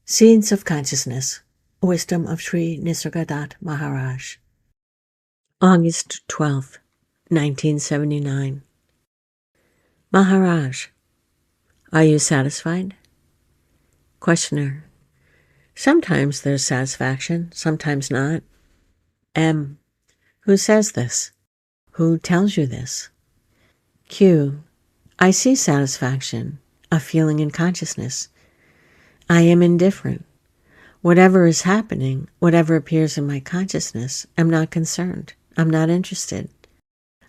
Seeds of Consciousness, Wisdom of Sri Nisargadatta Maharaj. August 12th, 1979. Maharaj, are you satisfied? Questioner, sometimes there's satisfaction, sometimes not. M, who says this? Who tells you this? Q, I see satisfaction, a feeling in consciousness. I am indifferent. Whatever is happening, whatever appears in my consciousness, I'm not concerned. I'm not interested.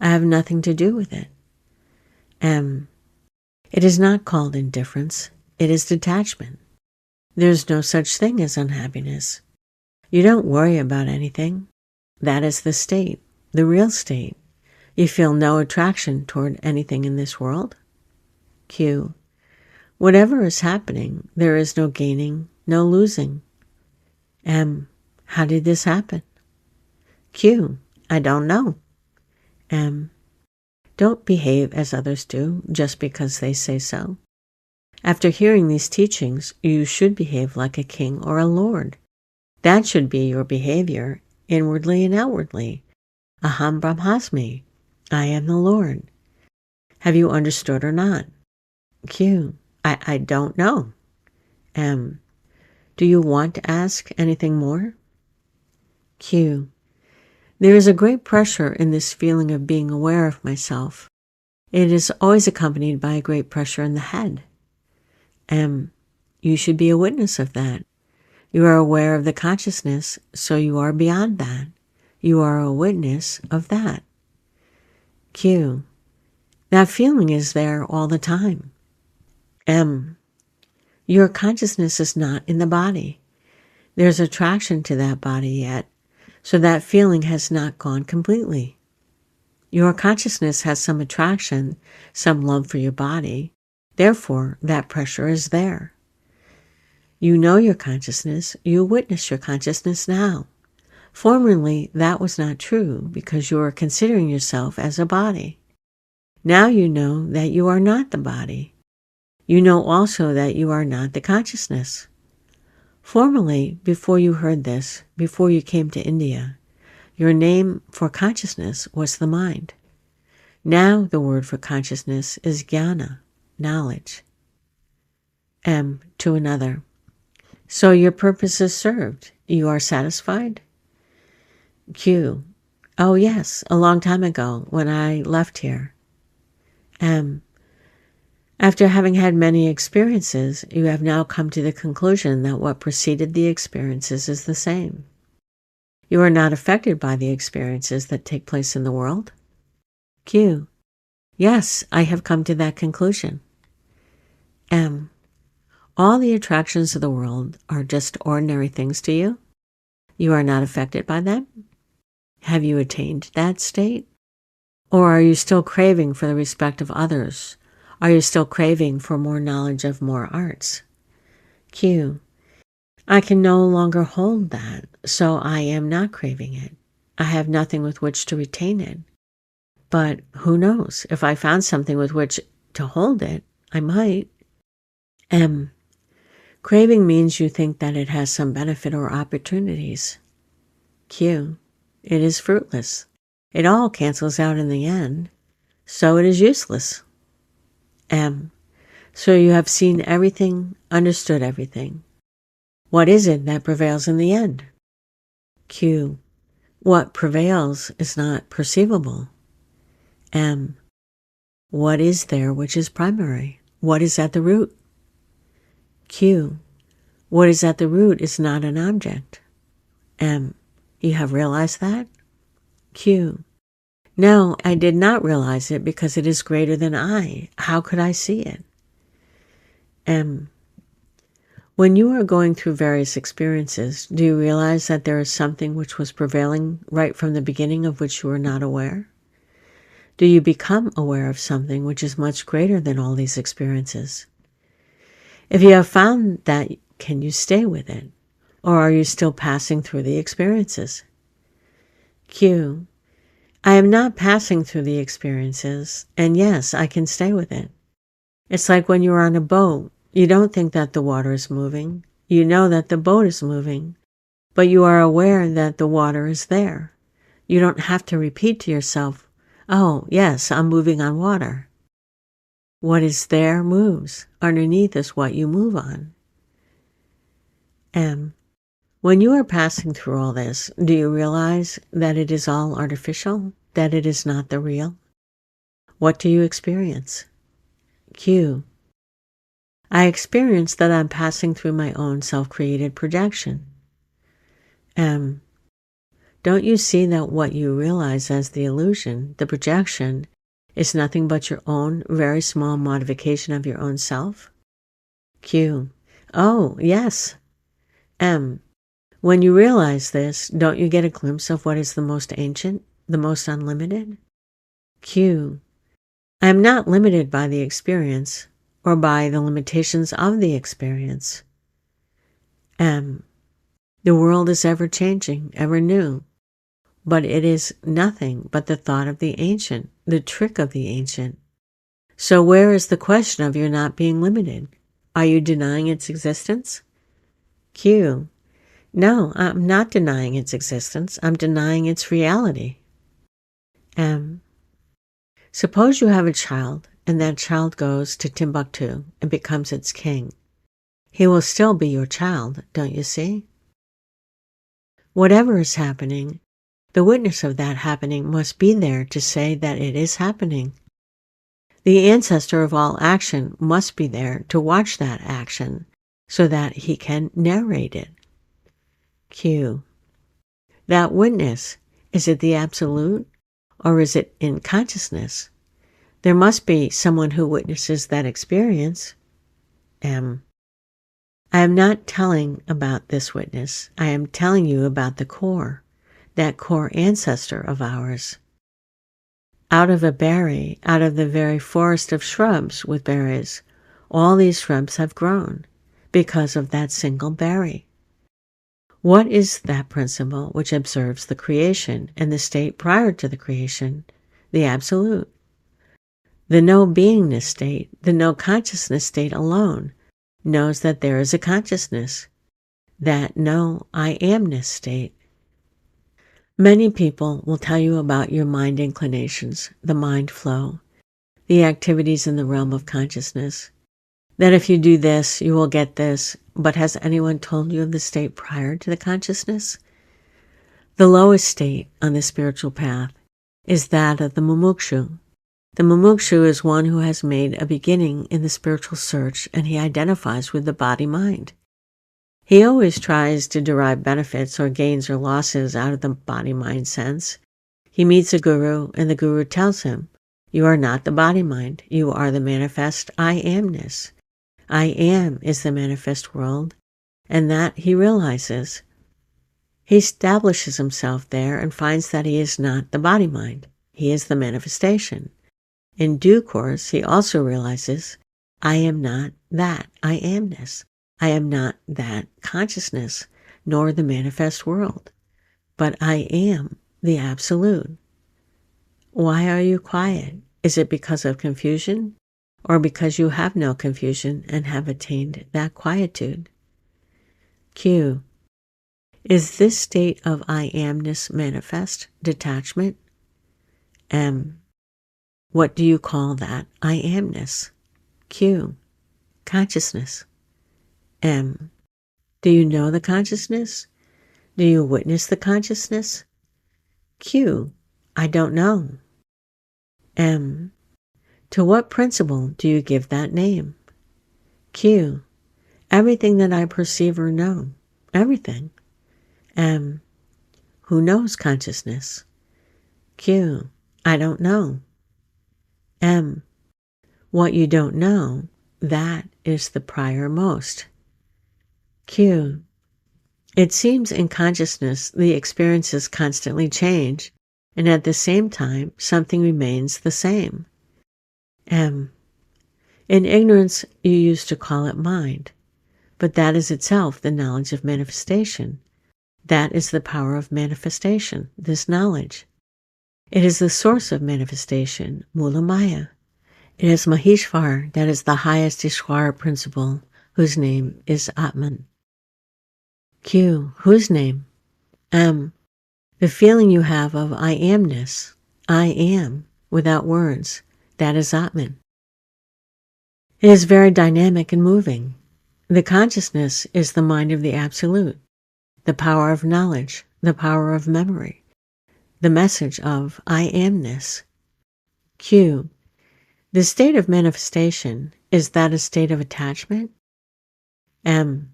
I have nothing to do with it. M, it is not called indifference. It is detachment. There's no such thing as unhappiness. You don't worry about anything. That is the state, the real state. You feel no attraction toward anything in this world. Q, whatever is happening, there is no gaining, no losing. M, how did this happen? Q, I don't know. M, don't behave as others do just because they say so. After hearing these teachings, you should behave like a king or a lord. That should be your behavior, inwardly and outwardly. Aham Brahmasmi, I am the Lord. Have you understood or not? Q, I don't know. M, do you want to ask anything more? Q, there is a great pressure in this feeling of being aware of myself. It is always accompanied by a great pressure in the head. M, you should be a witness of that. You are aware of the consciousness, so you are beyond that. You are a witness of that. Q, that feeling is there all the time. M, your consciousness is not in the body. There's attraction to that body yet, so that feeling has not gone completely. Your consciousness has some attraction, some love for your body. Therefore, that pressure is there. You know your consciousness. You witness your consciousness now. Formerly, that was not true because you were considering yourself as a body. Now you know that you are not the body. You know also that you are not the consciousness. Formerly, before you heard this, before you came to India, your name for consciousness was the mind. Now the word for consciousness is jnana, knowledge. M, to another. So your purpose is served. You are satisfied? Q, oh yes, a long time ago when I left here. M, after having had many experiences, you have now come to the conclusion that what preceded the experiences is the same. You are not affected by the experiences that take place in the world. Q, yes, I have come to that conclusion. M, all the attractions of the world are just ordinary things to you? You are not affected by them? Have you attained that state? Or are you still craving for the respect of others? Are you still craving for more knowledge of more arts? Q, I can no longer hold that, so I am not craving it. I have nothing with which to retain it. But who knows? If I found something with which to hold it, I might. M, craving means you think that it has some benefit or opportunities. Q, it is fruitless. It all cancels out in the end, so it is useless. M, so you have seen everything, understood everything. What is it that prevails in the end? Q, what prevails is not perceivable. M, what is there which is primary? What is at the root? Q, what is at the root is not an object. M, you have realized that? Q, no, I did not realize it because it is greater than I. How could I see it? M, when you are going through various experiences, do you realize that there is something which was prevailing right from the beginning of which you were not aware? Do you become aware of something which is much greater than all these experiences? If you have found that, can you stay with it? Or are you still passing through the experiences? Q, I am not passing through the experiences, and yes, I can stay with it. It's like when you're on a boat. You don't think that the water is moving. You know that the boat is moving, but you are aware that the water is there. You don't have to repeat to yourself, "Oh, yes, I'm moving on water." What is there moves. Underneath is what you move on. When you are passing through all this, do you realize that it is all artificial, that it is not the real? What do you experience? Q. I experience that I'm passing through my own self-created projection. M. Don't you see that what you realize as the illusion, the projection, is nothing but your own very small modification of your own self? Q. Oh, yes. M. When you realize this, don't you get a glimpse of what is the most ancient, the most unlimited? Q. I am not limited by the experience or by the limitations of the experience. M. The world is ever changing, ever new, but it is nothing but the thought of the ancient, the trick of the ancient. So where is the question of your not being limited? Are you denying its existence? Q. No, I'm not denying its existence. I'm denying its reality. M. Suppose you have a child, and that child goes to Timbuktu and becomes its king. He will still be your child, don't you see? Whatever is happening, the witness of that happening must be there to say that it is happening. The ancestor of all action must be there to watch that action so that he can narrate it. Q. That witness, is it the absolute or is it in consciousness? There must be someone who witnesses that experience. M. I am not telling about this witness. I am telling you about the core, that core ancestor of ours. Out of a berry, out of the very forest of shrubs with berries, all these shrubs have grown because of that single berry. What is that principle which observes the creation and the state prior to the creation, the absolute? The no-beingness state, the no-consciousness state alone, knows that there is a consciousness, that no-I-amness state. Many people will tell you about your mind inclinations, the mind flow, the activities in the realm of consciousness, that if you do this, you will get this, but has anyone told you of the state prior to the consciousness? The lowest state on the spiritual path is that of the mumukshu. The mumukshu is one who has made a beginning in the spiritual search, and he identifies with the body-mind. He always tries to derive benefits or gains or losses out of the body-mind sense. He meets a guru, and the guru tells him, "You are not the body-mind. You are the manifest I-amness. I am is the manifest world," and that he realizes. He establishes himself there and finds that he is not the body-mind. He is the manifestation. In due course, he also realizes, I am not that I-amness. I am not that consciousness, nor the manifest world, but I am the absolute. Why are you quiet? Is it because of confusion, or because you have no confusion and have attained that quietude? Q. Is this state of I-amness manifest, detachment? M. What do you call that I-amness? Q. Consciousness. M. Do you know the consciousness? Do you witness the consciousness? Q. I don't know. M. To what principle do you give that name? Q. Everything that I perceive or know. Everything. M. Who knows consciousness? Q. I don't know. M. What you don't know, that is the prior most. Q. It seems in consciousness the experiences constantly change, and at the same time something remains the same. M. In ignorance you used to call it mind, but that is itself the knowledge of manifestation. That is the power of manifestation, this knowledge. It is the source of manifestation, Mula Maya. It is Maheshwar, that is the highest Ishwara principle, whose name is Atman. Q. Whose name? M. The feeling you have of I amness. I am, without words. That is Atman. It is very dynamic and moving. The consciousness is the mind of the Absolute, the power of knowledge, the power of memory, the message of I amness. Q. The state of manifestation, is that a state of attachment? M.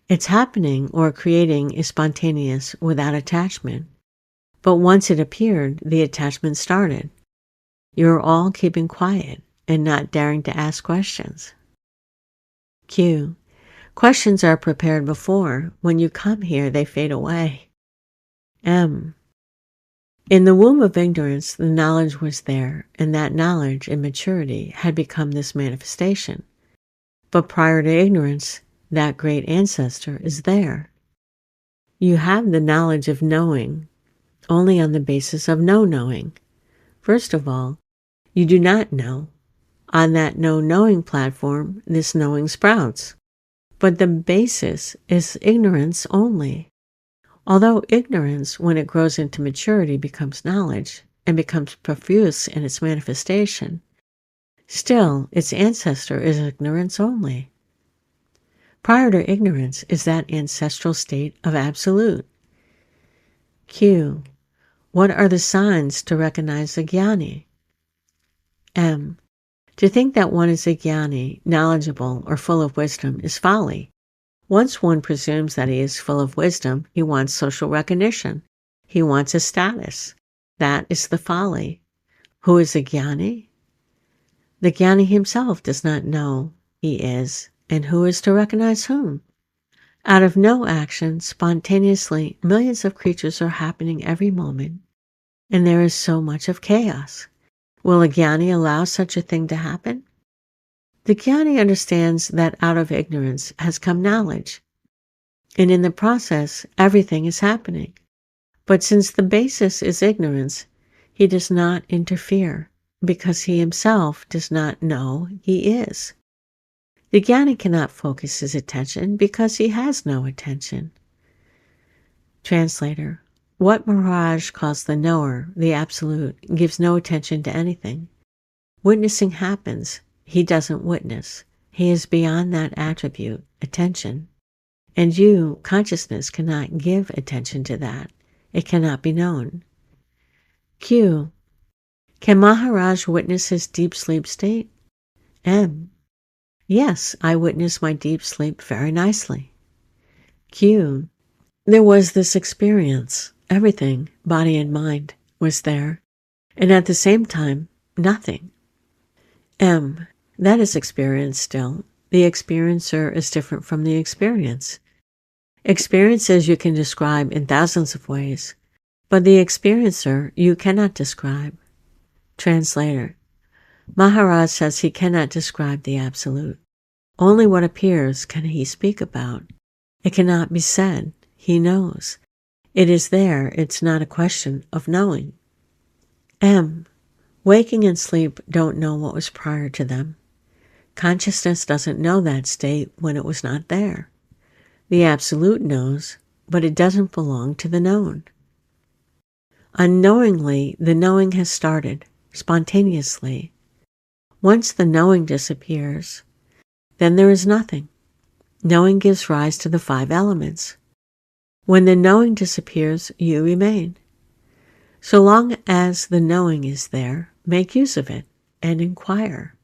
Its happening or creating is spontaneous without attachment. But once it appeared, the attachment started. You're all keeping quiet and not daring to ask questions. Q. Questions are prepared before. When you come here, they fade away. M. In the womb of ignorance, the knowledge was there, and that knowledge in maturity had become this manifestation. But prior to ignorance, that great ancestor is there. You have the knowledge of knowing only on the basis of no knowing. First of all, you do not know. On that no-knowing platform, this knowing sprouts. But the basis is ignorance only. Although ignorance, when it grows into maturity, becomes knowledge and becomes profuse in its manifestation, still its ancestor is ignorance only. Prior to ignorance is that ancestral state of Absolute. Q. What are the signs to recognize a jnani? M. To think that one is a jnani, knowledgeable, or full of wisdom is folly. Once one presumes that he is full of wisdom, he wants social recognition. He wants a status. That is the folly. Who is a jnani? The jnani himself does not know he is, and who is to recognize whom? Out of no action, spontaneously, millions of creatures are happening every moment, and there is so much of chaos. Will a jnani allow such a thing to happen? The jnani understands that out of ignorance has come knowledge, and in the process, everything is happening. But since the basis is ignorance, he does not interfere, because he himself does not know he is. The jnani cannot focus his attention because he has no attention. Translator. What Maharaj calls the knower, the Absolute, gives no attention to anything. Witnessing happens. He doesn't witness. He is beyond that attribute, attention. And you, consciousness, cannot give attention to that. It cannot be known. Q. Can Maharaj witness his deep sleep state? M. Yes, I witness my deep sleep very nicely. Q. There was this experience. Everything, body and mind, was there, and at the same time, nothing. M. That is experience still. The experiencer is different from the experience. Experiences you can describe in thousands of ways, but the experiencer you cannot describe. Translator. Maharaj says he cannot describe the Absolute. Only what appears can he speak about. It cannot be said. He knows. It is there. It's not a question of knowing. M. Waking and sleep don't know what was prior to them. Consciousness doesn't know that state when it was not there. The Absolute knows, but it doesn't belong to the known. Unknowingly, the knowing has started, spontaneously. Once the knowing disappears, then there is nothing. Knowing gives rise to the 5 elements. When the knowing disappears, you remain. So long as the knowing is there, make use of it and inquire.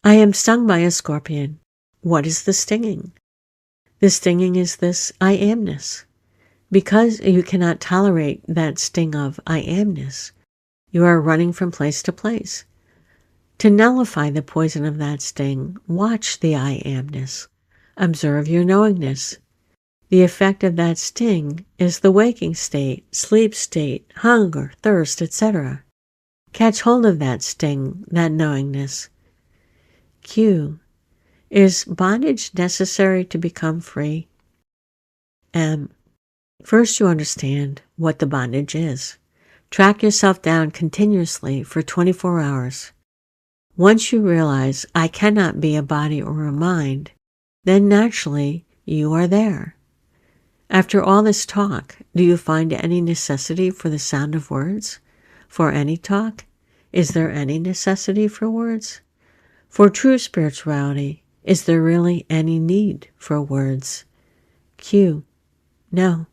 I am stung by a scorpion. What is the stinging? The stinging is this I amness. Because you cannot tolerate that sting of I amness, you are running from place to place. To nullify the poison of that sting, watch the I amness. Observe your knowingness. The effect of that sting is the waking state, sleep state, hunger, thirst, etc. Catch hold of that sting, that knowingness. Q. Is bondage necessary to become free? M. First you understand what the bondage is. Track yourself down continuously for 24 hours. Once you realize I cannot be a body or a mind, then naturally you are there. After all this talk, do you find any necessity for the sound of words? For any talk? Is there any necessity for words? For true spirituality, is there really any need for words? Q. No.